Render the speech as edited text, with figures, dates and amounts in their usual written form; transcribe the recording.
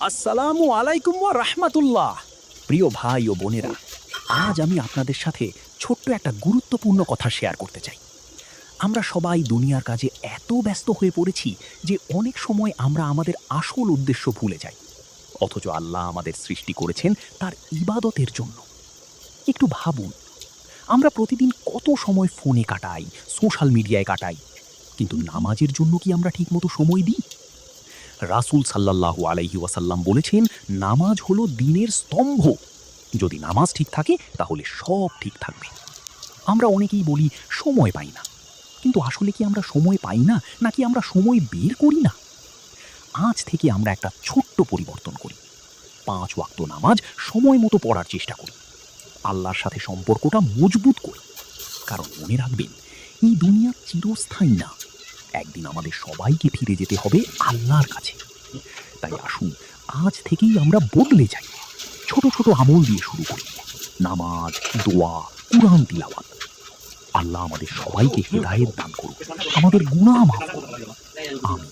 আসসালামু আলাইকুম ওয়া রাহমাতুল্লাহ। প্রিয় ভাই ও বোনেরা, আজ আমি আপনাদের সাথে ছোট্ট একটা গুরুত্বপূর্ণ কথা শেয়ার করতে চাই। আমরা সবাই দুনিয়ার কাজে এত ব্যস্ত হয়ে পড়েছি যে অনেক সময় আমরা আমাদের আসল উদ্দেশ্য ভুলে যাই। অথচ আল্লাহ আমাদের সৃষ্টি করেছেন তার ইবাদতের জন্য। একটু ভাবুন, আমরা প্রতিদিন কত সময় ফোনে কাটাই, সোশ্যাল মিডিয়ায় কাটাই, কিন্তু নামাজের জন্য কি আমরা ঠিকমতো সময় দিই? রাসূল সাল্লাল্লাহু আলাইহি ওয়াসাল্লাম বলেছেন, নামাজ হলো দ্বীনের স্তম্ভ। যদি নামাজ ঠিক থাকে তাহলে সব ঠিক থাকবে। আমরা অনেকেই বলি সময় পাই না, কিন্তু আসলে কি আমরা সময় পাই না, নাকি আমরা সময় বের করি না? আজ থেকে আমরা একটা ছোট্ট পরিবর্তন করি। 5 ওয়াক্ত নামাজ সময় মতো পড়ার চেষ্টা করি। আল্লাহর সাথে সম্পর্কটা মজবুত করি। কারণ মনে রাখবেন, এই দুনিয়া চিরস্থায়ী না। একদিন আমাদের সবাইকে ফিরে যেতে হবে আল্লাহর কাছে। তাই আসুন, আজ থেকেই আমরা বদলে যাই। ছোট ছোট আমল দিয়ে শুরু করি। নামাজ, দোয়া, কুরআন তিলাওয়াত। আল্লাহ আমাদের সবাইকে হেদায়েত দান করুন, আমাদের গুনাহ মাফ করুন। আমিন।